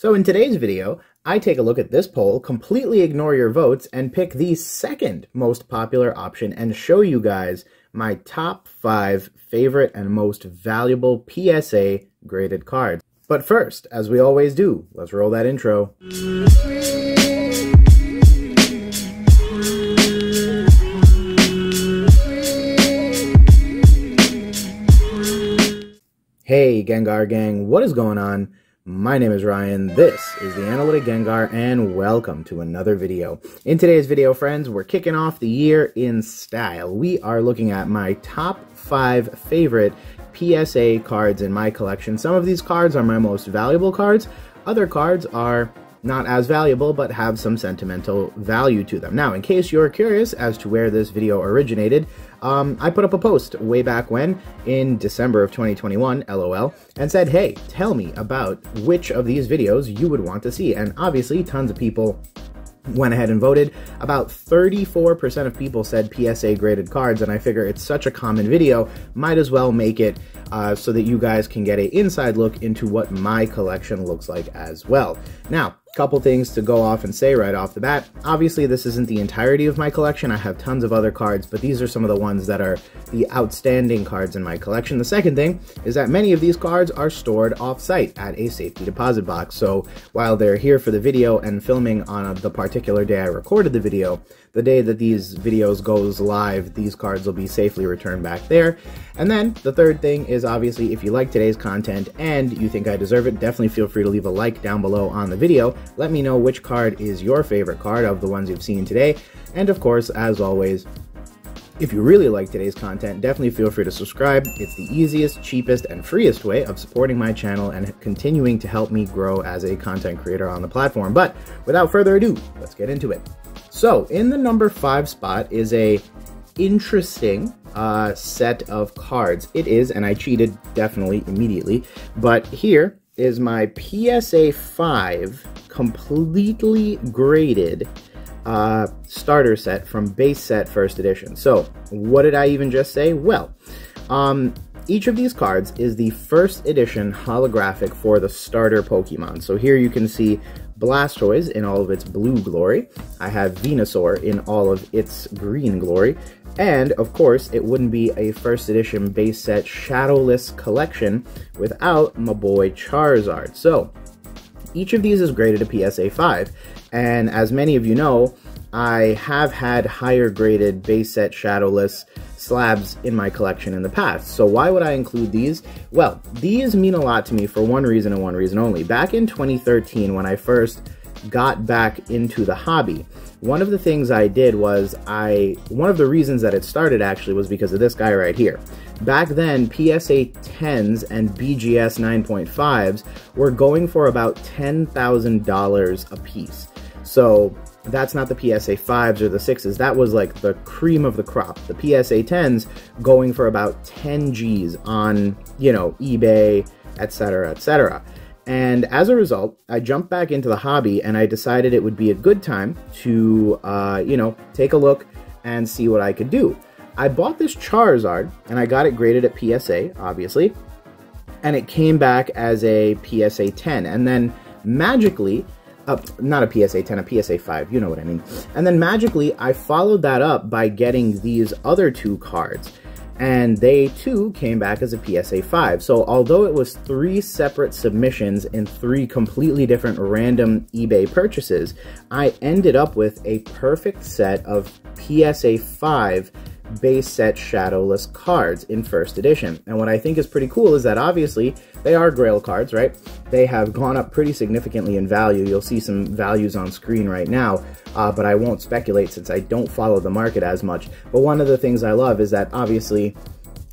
So in today's video, I take a look at this poll, completely ignore your votes, and pick the second most popular option and show you guys my top 5 favorite and most valuable PSA graded cards. But first, as we always do, let's roll that intro. Hey Gengar Gang, what is going on? My name is Ryan, this is the Analytic Gengar, and welcome to another video. In today's video, friends, we're kicking off the year in style. We are looking at my top 5 favorite PSA cards in my collection. Some of these cards are my most valuable cards. Other cards are not as valuable, but have some sentimental value to them. Now, in case you're curious as to where this video originated, I put up a post way back when, in December of 2021, LOL, and said, hey, tell me about which of these videos you would want to see. And obviously, tons of people went ahead and voted. About 34% of people said PSA graded cards, and I figure it's such a common video, might as well make it so that you guys can get an inside look into what my collection looks like as well. Now, couple things to go off and say right off the bat. Obviously, this isn't the entirety of my collection. I have tons of other cards, but these are some of the ones that are the outstanding cards in my collection. The second thing is that many of these cards are stored off-site at a safety deposit box. So while they're here for the video and filming on the particular day I recorded the video, the day that these videos goes live, these cards will be safely returned back there. And then the third thing is, obviously, if you like today's content and you think I deserve it, definitely feel free to leave a like down below on the video. Let me know which card is your favorite card of the ones you've seen today. And of course, as always, if you really like today's content, definitely feel free to subscribe. It's the easiest, cheapest, and freest way of supporting my channel and continuing to help me grow as a content creator on the platform. But without further ado, let's get into it. So in the number 5 spot is a interesting set of cards. It is, and I cheated definitely immediately, but here is my PSA 5 completely graded starter set from base set first edition. So what did I even just say? Well, each of these cards is the first edition holographic for the starter Pokemon. So here you can see Blastoise in all of its blue glory. I have Venusaur in all of its green glory. And of course, it wouldn't be a first edition base set shadowless collection without my boy Charizard. So each of these is graded a PSA 5. And as many of you know, I have had higher graded base set shadowless slabs in my collection in the past. So why would I include these? Well, these mean a lot to me for one reason and one reason only. Back in 2013, when I first got back into the hobby, one of the things I did was one of the reasons that it started actually was because of this guy right here. Back then, PSA 10s and BGS 9.5s were going for about $10,000 a piece. So that's not the PSA 5s or the 6s. That was like the cream of the crop. The PSA 10s going for about 10 G's on, you know, eBay, etc., etc. And as a result, I jumped back into the hobby and I decided it would be a good time to, you know, take a look and see what I could do. I bought this Charizard and I got it graded at PSA, obviously, and it came back as a PSA 10. And then magically, not a PSA 10, a PSA 5, you know what I mean. And then magically, I followed that up by getting these other 2 cards. And they too came back as a PSA 5. So although it was 3 separate submissions in 3 completely different random eBay purchases, I ended up with a perfect set of PSA 5 base set shadowless cards in first edition. And what I think is pretty cool is that obviously they are grail cards, right? They have gone up pretty significantly in value. You'll see some values on screen right now, but I won't speculate since I don't follow the market as much. But one of the things I love is that obviously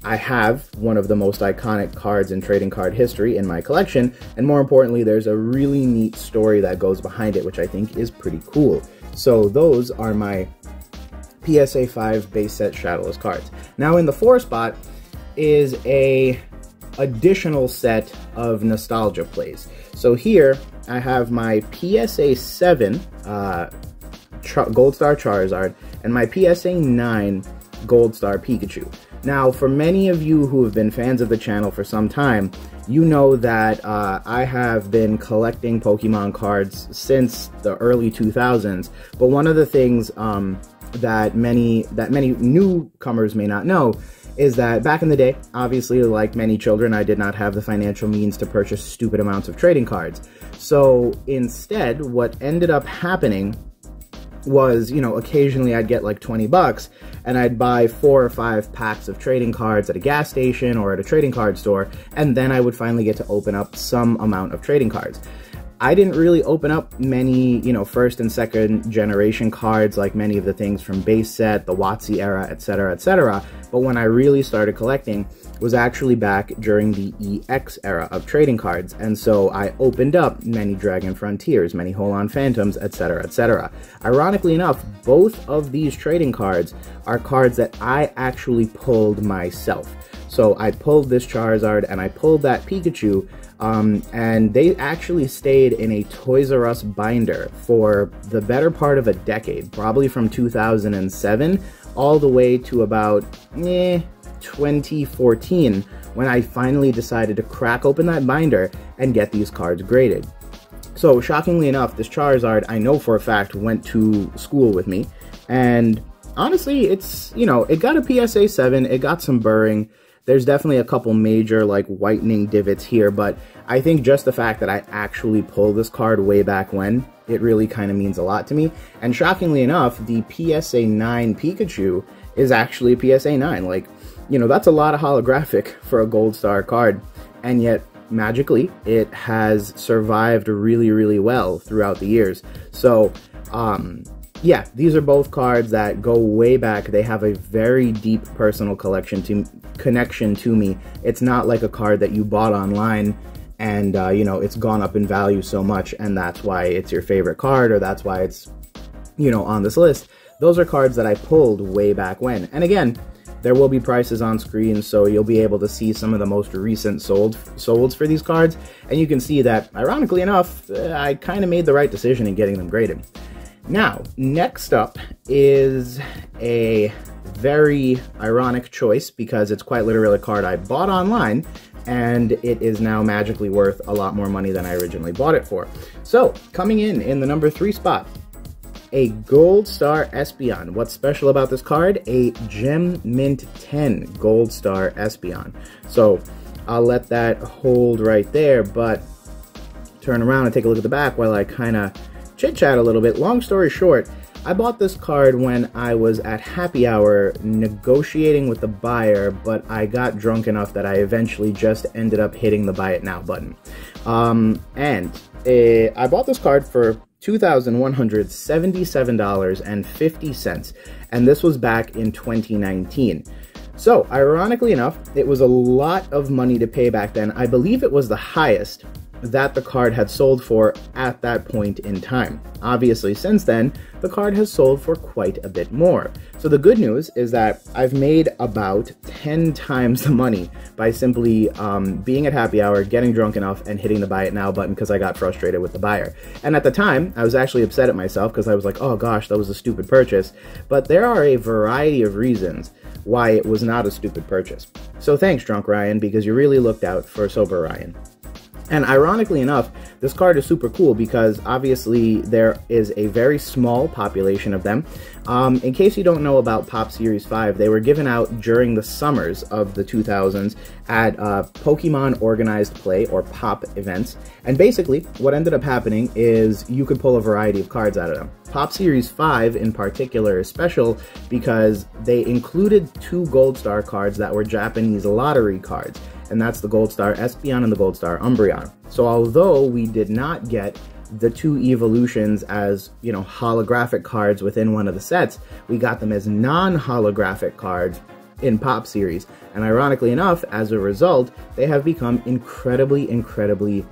I have one of the most iconic cards in trading card history in my collection, and more importantly, there's a really neat story that goes behind it, which I think is pretty cool. So those are my PSA 5 base set shadowless cards. Now in the 4 spot is a additional set of nostalgia plays. So here I have my PSA 7 Gold Star Charizard and my PSA 9 Gold Star Pikachu. Now, for many of you who have been fans of the channel for some time, you know that I have been collecting Pokemon cards since the early 2000s, but one of the things that many newcomers may not know is that back in the day, obviously, like many children, I did not have the financial means to purchase stupid amounts of trading cards. So instead, what ended up happening was, you know, occasionally I'd get like 20 bucks and I'd buy 4 or 5 packs of trading cards at a gas station or at a trading card store, and then I would finally get to open up some amount of trading cards. I didn't really open up many, you know, first and second generation cards like many of the things from base set, the WotC era, etc., etc. But when I really started collecting was actually back during the EX era of trading cards, and so I opened up many Dragon Frontiers, many Hold-On Phantoms, etc., etc. Ironically enough, both of these trading cards are cards that I actually pulled myself. So I pulled this Charizard and I pulled that Pikachu, and they actually stayed in a Toys R Us binder for the better part of a decade, probably from 2007 all the way to about 2014, when I finally decided to crack open that binder and get these cards graded. So shockingly enough, this Charizard, I know for a fact, went to school with me, and honestly, it's, you know, it got a PSA 7, it got some burring. There's definitely a couple major, like, whitening divots here, but I think just the fact that I actually pulled this card way back when, it really kind of means a lot to me. And shockingly enough, the PSA 9 Pikachu is actually a PSA 9. Like, you know, that's a lot of holographic for a Gold Star card, and yet, magically, it has survived really, really well throughout the years. So, yeah, these are both cards that go way back. They have a very deep personal connection to me. It's not like a card that you bought online and, you know, it's gone up in value so much and that's why it's your favorite card or that's why it's, you know, on this list. Those are cards that I pulled way back when. And again, there will be prices on screen, so you'll be able to see some of the most recent solds for these cards. And you can see that, ironically enough, I kind of made the right decision in getting them graded. Now, next up is a very ironic choice because it's quite literally a card I bought online and it is now magically worth a lot more money than I originally bought it for. So, coming in the number 3 spot, a Gold Star Espeon. What's special about this card? A Gem Mint 10 Gold Star Espeon. So, I'll let that hold right there, but turn around and take a look at the back while I kind of chit-chat a little bit. Long story short, I bought this card when I was at happy hour negotiating with the buyer, but I got drunk enough that I eventually just ended up hitting the buy it now button. I bought this card for $2,177.50, and this was back in 2019. So, ironically enough, it was a lot of money to pay back then. I believe it was the highest that the card had sold for at that point in time. Obviously, since then, the card has sold for quite a bit more. So the good news is that I've made about 10 times the money by simply being at happy hour, getting drunk enough, and hitting the buy it now button because I got frustrated with the buyer. And at the time, I was actually upset at myself because I was like, oh gosh, that was a stupid purchase. But there are a variety of reasons why it was not a stupid purchase. So thanks, Drunk Ryan, because you really looked out for Sober Ryan. And ironically enough, this card is super cool because obviously there is a very small population of them. In case you don't know about Pop Series 5, they were given out during the summers of the 2000s at Pokemon Organized Play, or POP events. And basically, what ended up happening is you could pull a variety of cards out of them. Pop Series 5 in particular is special because they included 2 Gold Star cards that were Japanese lottery cards. And that's the Gold Star Espeon and the Gold Star Umbreon. So although we did not get the 2 evolutions as, you know, holographic cards within one of the sets, we got them as non-holographic cards in Pop Series. And ironically enough, as a result, they have become incredibly, incredibly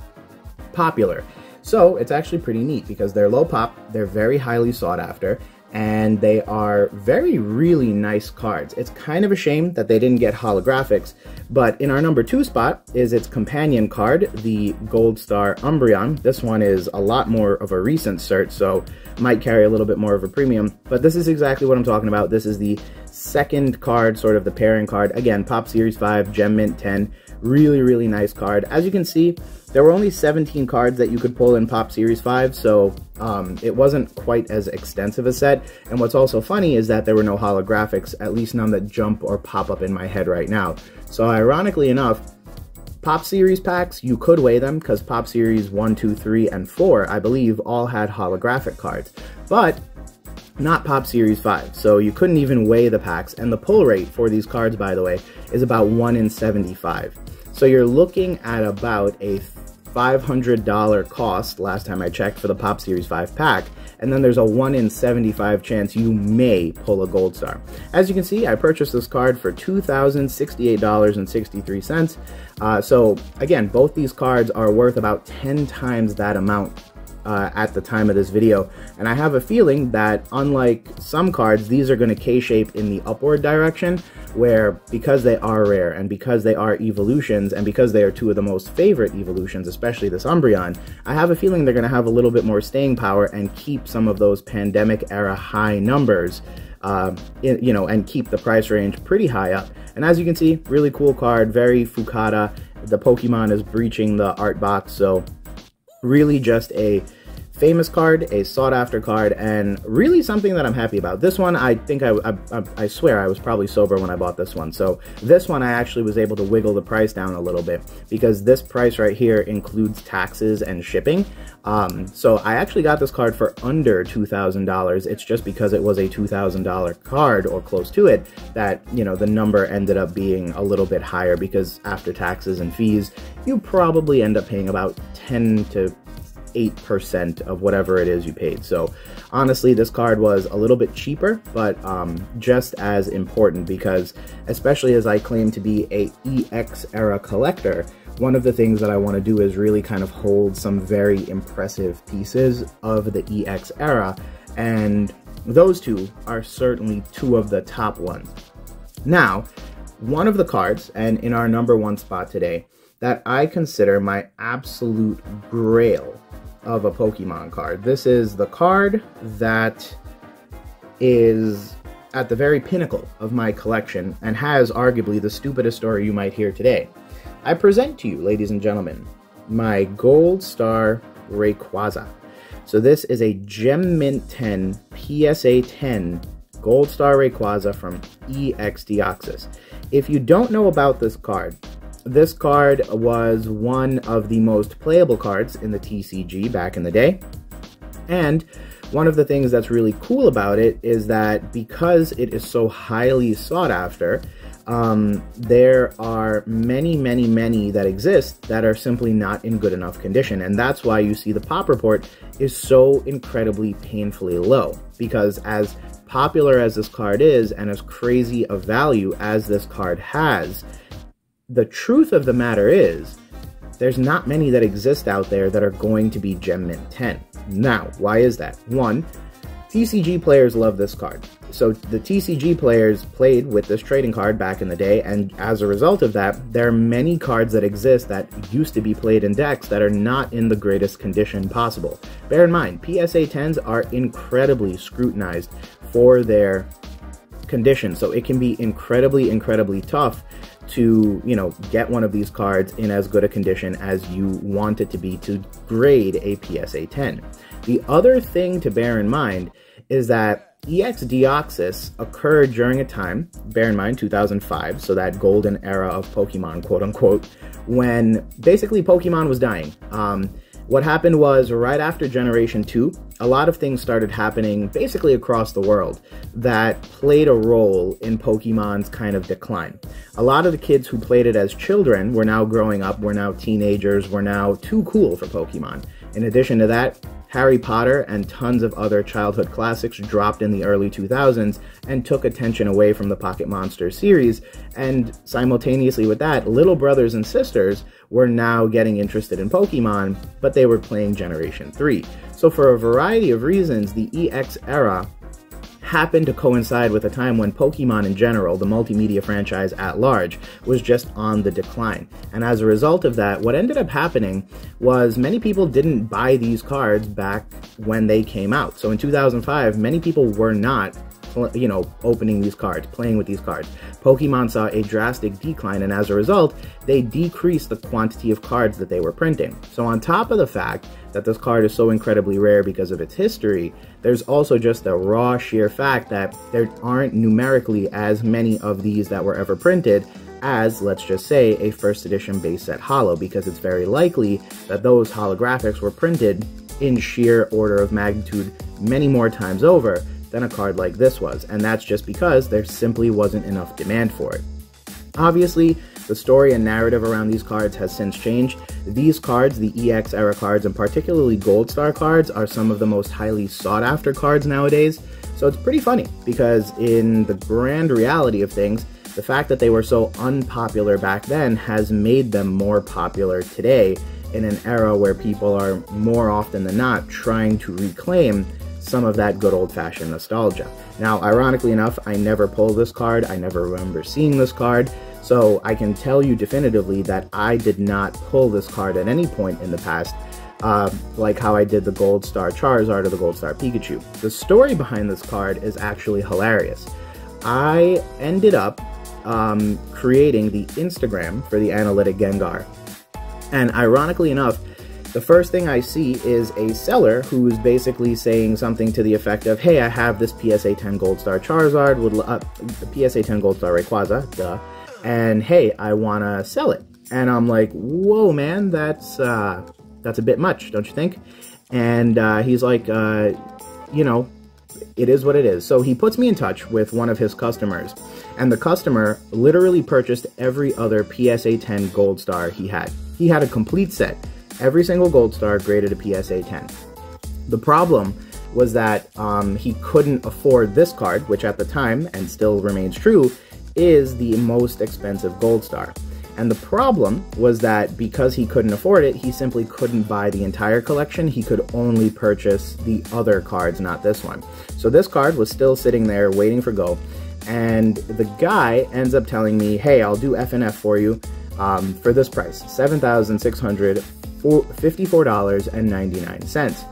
popular. So it's actually pretty neat because they're low pop, they're very highly sought after, and they are very, really nice cards. It's kind of a shame that they didn't get holographics, but in our number 2 spot is its companion card, the Gold Star Umbreon. This one is a lot more of a recent cert, so might carry a little bit more of a premium, but this is exactly what I'm talking about. This is the second card, sort of the pairing card. Again, Pop Series 5, Gem Mint 10. Really, really nice card. As you can see, there were only 17 cards that you could pull in Pop Series 5, so it wasn't quite as extensive a set. And what's also funny is that there were no holographics, at least none that jump or pop up in my head right now. So ironically enough, Pop Series packs, you could weigh them, because Pop Series 1, 2, 3, and 4, I believe, all had holographic cards. But not Pop Series 5, so you couldn't even weigh the packs. And the pull rate for these cards, by the way, is about 1 in 75. So you're looking at about a $500 cost, last time I checked, for the Pop Series 5 pack, and then there's a 1 in 75 chance you may pull a Gold Star. As you can see, I purchased this card for $2,068.63. So again, both these cards are worth about 10 times that amount at the time of this video, and I have a feeling that unlike some cards, these are going to K-shape in the upward direction, where because they are rare and because they are evolutions and because they are two of the most favorite evolutions, especially this Umbreon, I have a feeling they're going to have a little bit more staying power and keep some of those pandemic era high numbers, you know, and keep the price range pretty high up. And as you can see, really cool card, very Fukata. The Pokemon is breaching the art box, so really just a famous card, a sought-after card, and really something that I'm happy about. This one, I think I swear I was probably sober when I bought this one. So this one I actually was able to wiggle the price down a little bit, because this price right here includes taxes and shipping. So I actually got this card for under $2,000. It's just because it was a $2,000 card, or close to it, that, you know, the number ended up being a little bit higher, because after taxes and fees, you probably end up paying about 10 to 8% of whatever it is you paid. So honestly, this card was a little bit cheaper, but just as important, because especially as I claim to be a EX era collector, one of the things that I want to do is really kind of hold some very impressive pieces of the EX era, and those two are certainly two of the top ones. Now, one of the cards, and in our number one spot today, that I consider my absolute grail of a Pokemon card. This is the card that is at the very pinnacle of my collection and has arguably the stupidest story you might hear today. I present to you, ladies and gentlemen, my Gold Star Rayquaza. So this is a Gem Mint 10, PSA 10 Gold Star Rayquaza from EX Deoxys. If you don't know about this card was one of the most playable cards in the TCG back in the day. And one of the things that's really cool about it is that because it is so highly sought after, there are many that exist that are simply not in good enough condition. And that's why you see the pop report is so incredibly painfully low, because as popular as this card is and as crazy a value as this card has, the truth of the matter is, there's not many that exist out there that are going to be Gem Mint 10. Now, why is that? One, TCG players love this card. So the TCG players played with this trading card back in the day, and as a result of that, there are many cards that exist that used to be played in decks that are not in the greatest condition possible. Bear in mind, PSA 10s are incredibly scrutinized for their condition, so it can be incredibly tough to, you know, get one of these cards in as good a condition as you want it to be to grade a PSA 10. The other thing to bear in mind is that EX Deoxys occurred during a time, bear in mind 2005, so that golden era of Pokemon, quote unquote, when basically Pokemon was dying. What happened was, right after Generation 2, a lot of things started happening basically across the world that played a role in Pokemon's kind of decline. A lot of the kids who played it as children were now growing up, were now teenagers, were now too cool for Pokemon. In addition to that, Harry Potter and tons of other childhood classics dropped in the early 2000s and took attention away from the Pocket Monsters series, and simultaneously with that, little brothers and sisters were now getting interested in Pokemon, but they were playing Generation 3. So for a variety of reasons, the EX era happened to coincide with a time when Pokemon in general, the multimedia franchise at large, was just on the decline. And as a result of that, what ended up happening was many people didn't buy these cards back when they came out. So in 2005, many people were not opening these cards, playing with these cards. Pokemon saw a drastic decline, and as a result, they decreased the quantity of cards that they were printing. So on top of the fact that this card is so incredibly rare because of its history, there's also just the raw sheer fact that there aren't numerically as many of these that were ever printed as, let's just say, a first edition base set holo, because it's very likely that those holographics were printed in sheer order of magnitude many more times over than a card like this was, and that's just because there simply wasn't enough demand for it. Obviously, the story and narrative around these cards has since changed. These cards, the EX era cards, and particularly Gold Star cards, are some of the most highly sought after cards nowadays, so it's pretty funny, because in the grand reality of things, the fact that they were so unpopular back then has made them more popular today, in an era where people are more often than not trying to reclaim some of that good old-fashioned nostalgia. Now, ironically enough, I never pulled this card, I never remember seeing this card, so I can tell you definitively that I did not pull this card at any point in the past, like how I did the Gold Star Charizard or the Gold Star Pikachu. The story behind this card is actually hilarious. I ended up creating the Instagram for the Analytic Gengar. And ironically enough, the first thing I see is a seller who's basically saying something to the effect of, hey, I have this PSA 10 Gold Star Charizard, PSA 10 Gold Star Rayquaza, duh, and hey, I want to sell it. And I'm like, whoa, man, that's a bit much, don't you think? And he's like, it is what it is. So he puts me in touch with one of his customers, and the customer literally purchased every other PSA 10 Gold Star he had. He had a complete set. Every single Gold Star graded a PSA 10. The problem was that he couldn't afford this card, which at the time, and still remains true, is the most expensive Gold Star. And the problem was that because he couldn't afford it, he simply couldn't buy the entire collection. He could only purchase the other cards, not this one. So this card was still sitting there waiting for go. And the guy ends up telling me, hey, I'll do FNF for you for this price, $7,654.99.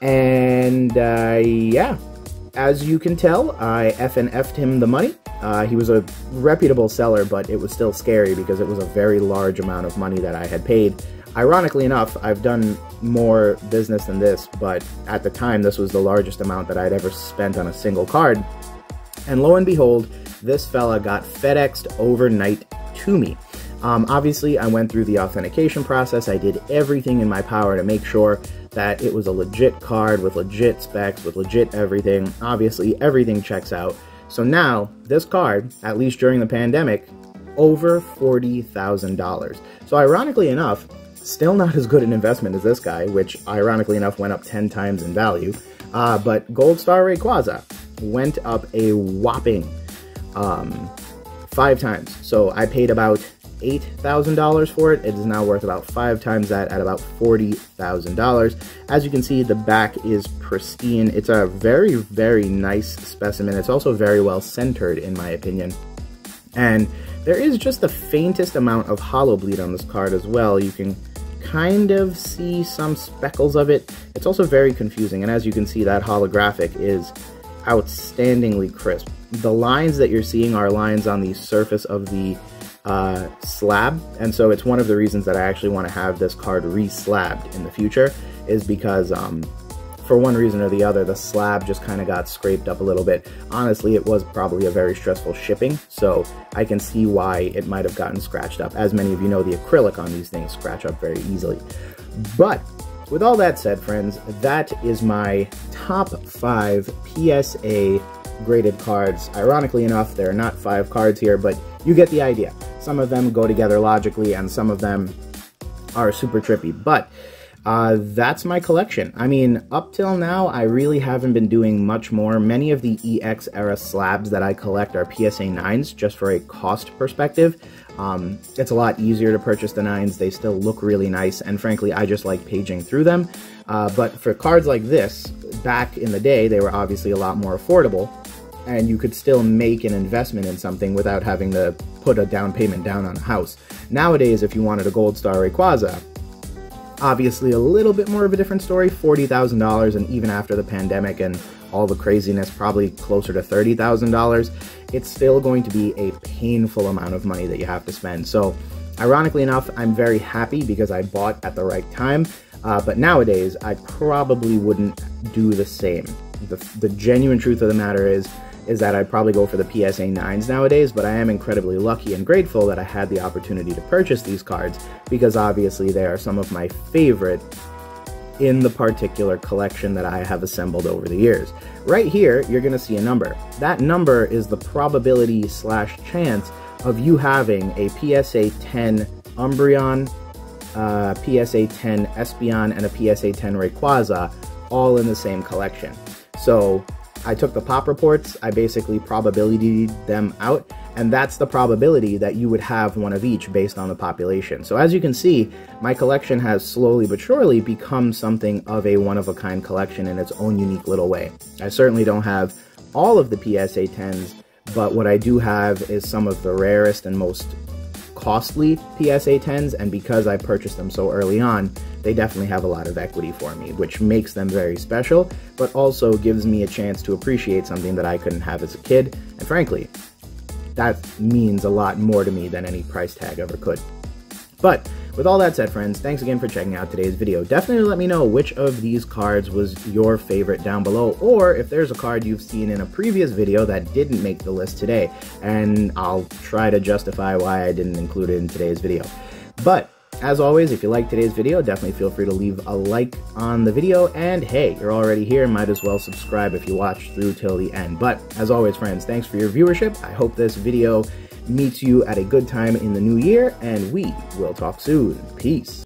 And yeah, as you can tell, I FNF'd him the money. He was a reputable seller, but it was still scary because it was a very large amount of money that I had paid. Ironically enough, I've done more business than this, but at the time, this was the largest amount that I'd ever spent on a single card. And lo and behold, this fella got FedExed overnight to me. Obviously, I went through the authentication process. I did everything in my power to make sure that it was a legit card with legit specs, with legit everything. Obviously, everything checks out. So now, this card, at least during the pandemic, over $40,000. So ironically enough, still not as good an investment as this guy, which ironically enough went up 10 times in value. But Gold Star Rayquaza went up a whopping 5 times. So I paid about $8,000 for it. It is now worth about 5 times that at about $40,000. As you can see, the back is pristine. It's a very, very nice specimen. It's also very well centered, in my opinion. And there is just the faintest amount of hollow bleed on this card as well. You can kind of see some speckles of it. It's also very confusing, and as you can see, that holographic is outstandingly crisp. The lines that you're seeing are lines on the surface of the slab, and so it's one of the reasons that I actually want to have this card re-slabbed in the future, is because for one reason or the other, the slab just kind of got scraped up a little bit. Honestly, it was probably a very stressful shipping, so I can see why it might have gotten scratched up. As many of you know, the acrylic on these things scratch up very easily. But with all that said, friends, that is my top 5 PSA graded cards. Ironically enough, there are not 5 cards here, but you get the idea. Some of them go together logically, and some of them are super trippy, but that's my collection. I mean, up till now, I really haven't been doing much more. Many of the EX era slabs that I collect are PSA 9s, just for a cost perspective. It's a lot easier to purchase the 9s. They still look really nice, and frankly, I just like paging through them. But for cards like this, back in the day, they were obviously a lot more affordable, and you could still make an investment in something without having to put a down payment down on a house. Nowadays, if you wanted a Gold Star Rayquaza, Obviously, a little bit more of a different story, $40,000, and even after the pandemic and all the craziness, probably closer to $30,000, it's still going to be a painful amount of money that you have to spend. So, ironically enough, I'm very happy because I bought at the right time, but nowadays, I probably wouldn't do the same. The genuine truth of the matter is that I'd probably go for the PSA 9s nowadays, but I am incredibly lucky and grateful that I had the opportunity to purchase these cards, because obviously they are some of my favorite in the particular collection that I have assembled over the years. Right here, you're going to see a number. That number is the probability / chance of you having a PSA 10 Umbreon, PSA 10 Espeon, and a PSA 10 Rayquaza all in the same collection. So I took the pop reports, I basically probabilitied them out, and that's the probability that you would have one of each based on the population. So as you can see, my collection has slowly but surely become something of a one-of-a-kind collection in its own unique little way. I certainly don't have all of the PSA 10s, but what I do have is some of the rarest and most costly PSA 10s, and because I purchased them so early on, they definitely have a lot of equity for me, which makes them very special, but also gives me a chance to appreciate something that I couldn't have as a kid, and frankly, that means a lot more to me than any price tag ever could. But with all that said, friends, thanks again for checking out today's video. Definitely let me know which of these cards was your favorite down below, or if there's a card you've seen in a previous video that didn't make the list today, and I'll try to justify why I didn't include it in today's video. But as always, if you liked today's video, definitely feel free to leave a like on the video, and hey, you're already here, might as well subscribe if you watched through till the end. But as always, friends, thanks for your viewership. I hope this video meets you at a good time in the new year, and we will talk soon. Peace.